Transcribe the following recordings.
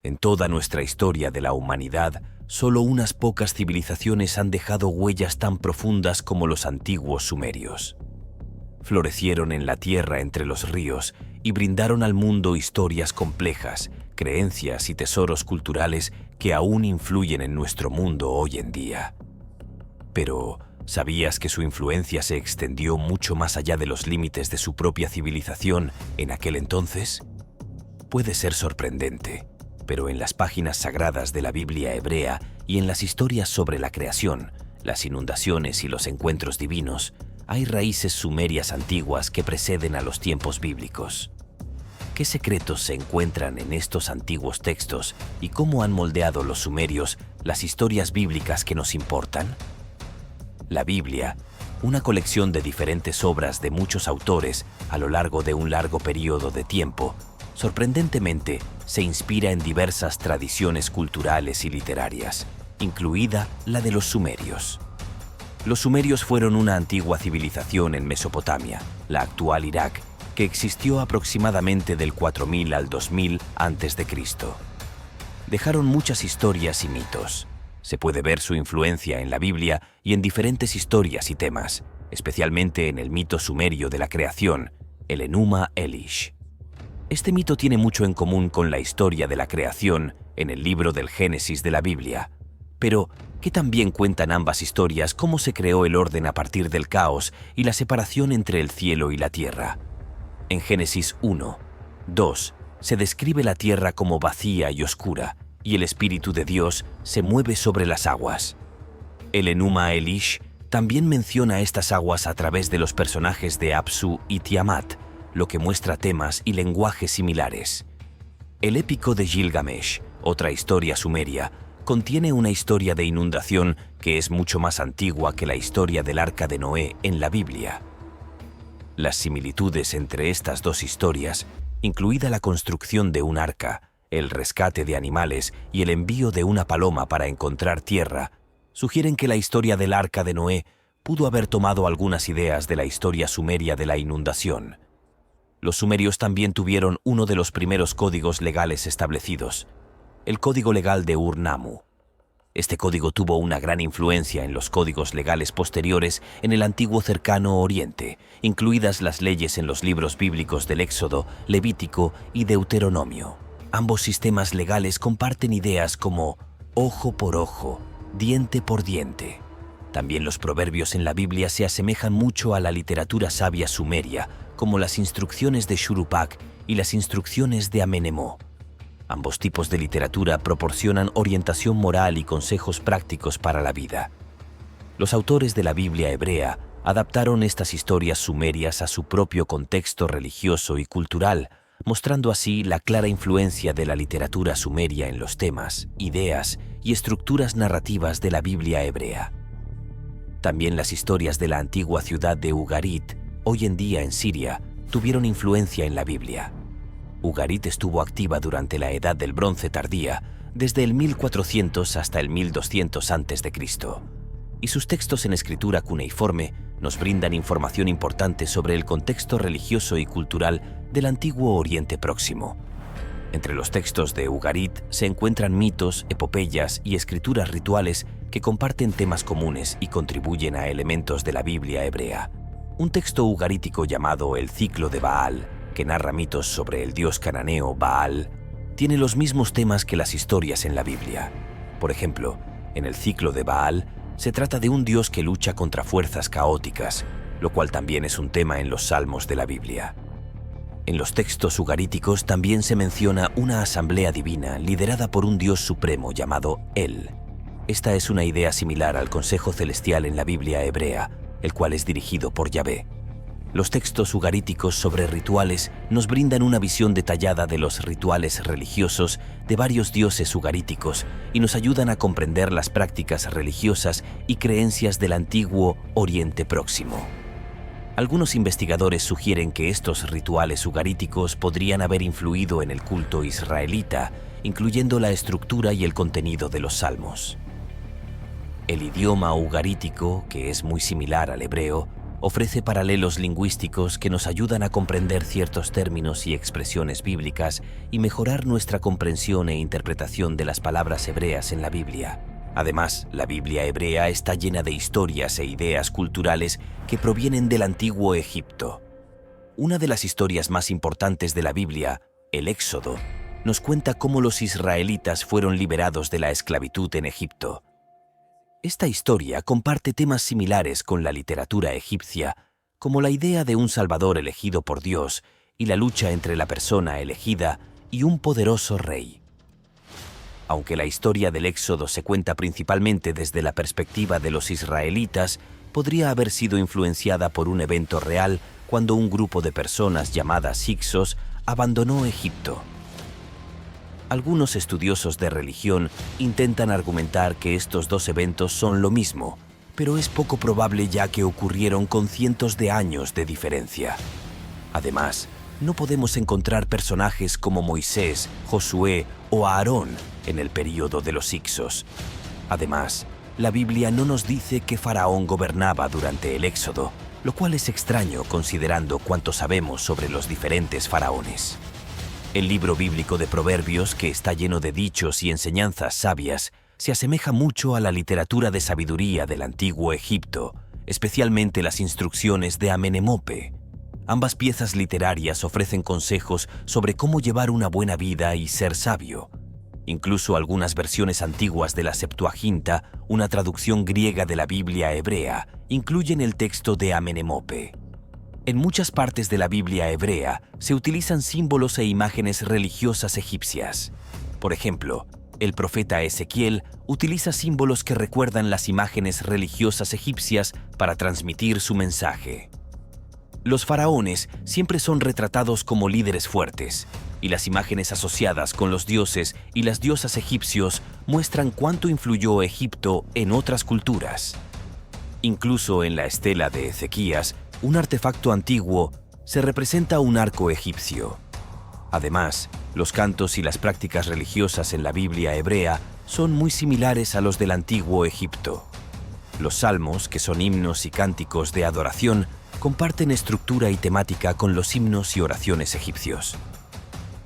En toda nuestra historia de la humanidad, solo unas pocas civilizaciones han dejado huellas tan profundas como los antiguos sumerios. Florecieron en la tierra entre los ríos y brindaron al mundo historias complejas, creencias y tesoros culturales que aún influyen en nuestro mundo hoy en día. Pero, ¿sabías que su influencia se extendió mucho más allá de los límites de su propia civilización en aquel entonces? Puede ser sorprendente, pero en las páginas sagradas de la Biblia hebrea y en las historias sobre la creación, las inundaciones y los encuentros divinos, hay raíces sumerias antiguas que preceden a los tiempos bíblicos. ¿Qué secretos se encuentran en estos antiguos textos y cómo han moldeado los sumerios las historias bíblicas que nos importan? La Biblia, una colección de diferentes obras de muchos autores a lo largo de un largo periodo de tiempo, sorprendentemente se inspira en diversas tradiciones culturales y literarias, incluida la de los sumerios. Los sumerios fueron una antigua civilización en Mesopotamia, la actual Irak, que existió aproximadamente del 4000 al 2000 a.C. Dejaron muchas historias y mitos. Se puede ver su influencia en la Biblia y en diferentes historias y temas, especialmente en el mito sumerio de la creación, el Enuma Elish. Este mito tiene mucho en común con la historia de la creación en el libro del Génesis de la Biblia. Pero, ¿qué también cuentan ambas historias cómo se creó el orden a partir del caos y la separación entre el cielo y la tierra? En Génesis 1:2 se describe la tierra como vacía y oscura, y el Espíritu de Dios se mueve sobre las aguas. El Enuma Elish también menciona estas aguas a través de los personajes de Apsu y Tiamat, lo que muestra temas y lenguajes similares. El épico de Gilgamesh, otra historia sumeria, contiene una historia de inundación que es mucho más antigua que la historia del Arca de Noé en la Biblia. Las similitudes entre estas dos historias, incluida la construcción de un arca, el rescate de animales y el envío de una paloma para encontrar tierra, sugieren que la historia del Arca de Noé pudo haber tomado algunas ideas de la historia sumeria de la inundación. Los sumerios también tuvieron uno de los primeros códigos legales establecidos, el Código Legal de Ur-Nammu. Este código tuvo una gran influencia en los códigos legales posteriores en el antiguo Cercano Oriente, incluidas las leyes en los libros bíblicos del Éxodo, Levítico y Deuteronomio. Ambos sistemas legales comparten ideas como ojo por ojo, diente por diente. También los proverbios en la Biblia se asemejan mucho a la literatura sabia sumeria, como las instrucciones de Shuruppak y las instrucciones de Amenemó. Ambos tipos de literatura proporcionan orientación moral y consejos prácticos para la vida. Los autores de la Biblia hebrea adaptaron estas historias sumerias a su propio contexto religioso y cultural, mostrando así la clara influencia de la literatura sumeria en los temas, ideas y estructuras narrativas de la Biblia hebrea. También las historias de la antigua ciudad de Ugarit, hoy en día en Siria, tuvieron influencia en la Biblia. Ugarit estuvo activa durante la Edad del Bronce tardía, desde el 1400 hasta el 1200 a.C., y sus textos en escritura cuneiforme nos brindan información importante sobre el contexto religioso y cultural del antiguo Oriente Próximo. Entre los textos de Ugarit se encuentran mitos, epopeyas y escrituras rituales que comparten temas comunes y contribuyen a elementos de la Biblia hebrea. Un texto ugarítico llamado El Ciclo de Baal, que narra mitos sobre el dios cananeo Baal, tiene los mismos temas que las historias en la Biblia. Por ejemplo, en el Ciclo de Baal se trata de un dios que lucha contra fuerzas caóticas, lo cual también es un tema en los salmos de la Biblia. En los textos ugaríticos también se menciona una asamblea divina liderada por un dios supremo llamado El. Esta es una idea similar al consejo celestial en la Biblia hebrea, el cual es dirigido por Yahvé. Los textos ugaríticos sobre rituales nos brindan una visión detallada de los rituales religiosos de varios dioses ugaríticos y nos ayudan a comprender las prácticas religiosas y creencias del antiguo Oriente Próximo. Algunos investigadores sugieren que estos rituales ugaríticos podrían haber influido en el culto israelita, incluyendo la estructura y el contenido de los salmos. El idioma ugarítico, que es muy similar al hebreo, ofrece paralelos lingüísticos que nos ayudan a comprender ciertos términos y expresiones bíblicas y mejorar nuestra comprensión e interpretación de las palabras hebreas en la Biblia. Además, la Biblia hebrea está llena de historias e ideas culturales que provienen del antiguo Egipto. Una de las historias más importantes de la Biblia, el Éxodo, nos cuenta cómo los israelitas fueron liberados de la esclavitud en Egipto. Esta historia comparte temas similares con la literatura egipcia, como la idea de un Salvador elegido por Dios y la lucha entre la persona elegida y un poderoso rey. Aunque la historia del Éxodo se cuenta principalmente desde la perspectiva de los israelitas, podría haber sido influenciada por un evento real cuando un grupo de personas llamadas Hyksos abandonó Egipto. Algunos estudiosos de religión intentan argumentar que estos dos eventos son lo mismo, pero es poco probable ya que ocurrieron con cientos de años de diferencia. Además, no podemos encontrar personajes como Moisés, Josué o Aarón en el período de los Hyksos. Además, la Biblia no nos dice que Faraón gobernaba durante el Éxodo, lo cual es extraño considerando cuánto sabemos sobre los diferentes faraones. El libro bíblico de Proverbios, que está lleno de dichos y enseñanzas sabias, se asemeja mucho a la literatura de sabiduría del antiguo Egipto, especialmente las instrucciones de Amenemope. Ambas piezas literarias ofrecen consejos sobre cómo llevar una buena vida y ser sabio. Incluso algunas versiones antiguas de la Septuaginta, una traducción griega de la Biblia hebrea, incluyen el texto de Amenemope. En muchas partes de la Biblia hebrea se utilizan símbolos e imágenes religiosas egipcias. Por ejemplo, el profeta Ezequiel utiliza símbolos que recuerdan las imágenes religiosas egipcias para transmitir su mensaje. Los faraones siempre son retratados como líderes fuertes, y las imágenes asociadas con los dioses y las diosas egipcios muestran cuánto influyó Egipto en otras culturas. Incluso en la estela de Ezequías, un artefacto antiguo, se representa un arco egipcio. Además, los cantos y las prácticas religiosas en la Biblia hebrea son muy similares a los del antiguo Egipto. Los salmos, que son himnos y cánticos de adoración, comparten estructura y temática con los himnos y oraciones egipcios.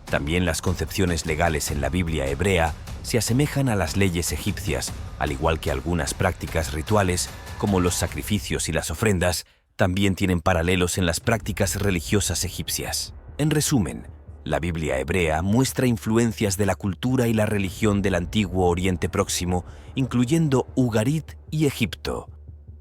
También las concepciones legales en la Biblia hebrea se asemejan a las leyes egipcias, al igual que algunas prácticas rituales, como los sacrificios y las ofrendas, también tienen paralelos en las prácticas religiosas egipcias. En resumen, la Biblia hebrea muestra influencias de la cultura y la religión del antiguo Oriente Próximo, incluyendo Ugarit y Egipto.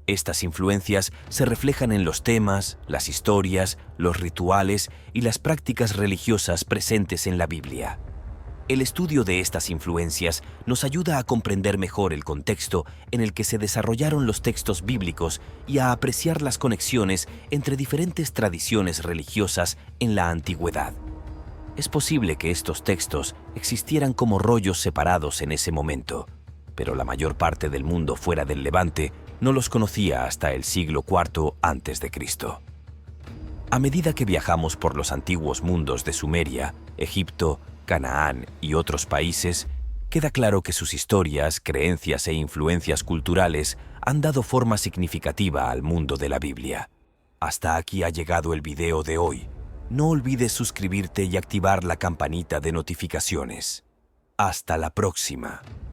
Estas influencias se reflejan en los temas, las historias, los rituales y las prácticas religiosas presentes en la Biblia. El estudio de estas influencias nos ayuda a comprender mejor el contexto en el que se desarrollaron los textos bíblicos y a apreciar las conexiones entre diferentes tradiciones religiosas en la antigüedad. Es posible que estos textos existieran como rollos separados en ese momento, pero la mayor parte del mundo fuera del Levante no los conocía hasta el siglo IV a.C. A medida que viajamos por los antiguos mundos de Sumeria, Egipto, Canaán y otros países, queda claro que sus historias, creencias e influencias culturales han dado forma significativa al mundo de la Biblia. Hasta aquí ha llegado el video de hoy. No olvides suscribirte y activar la campanita de notificaciones. Hasta la próxima.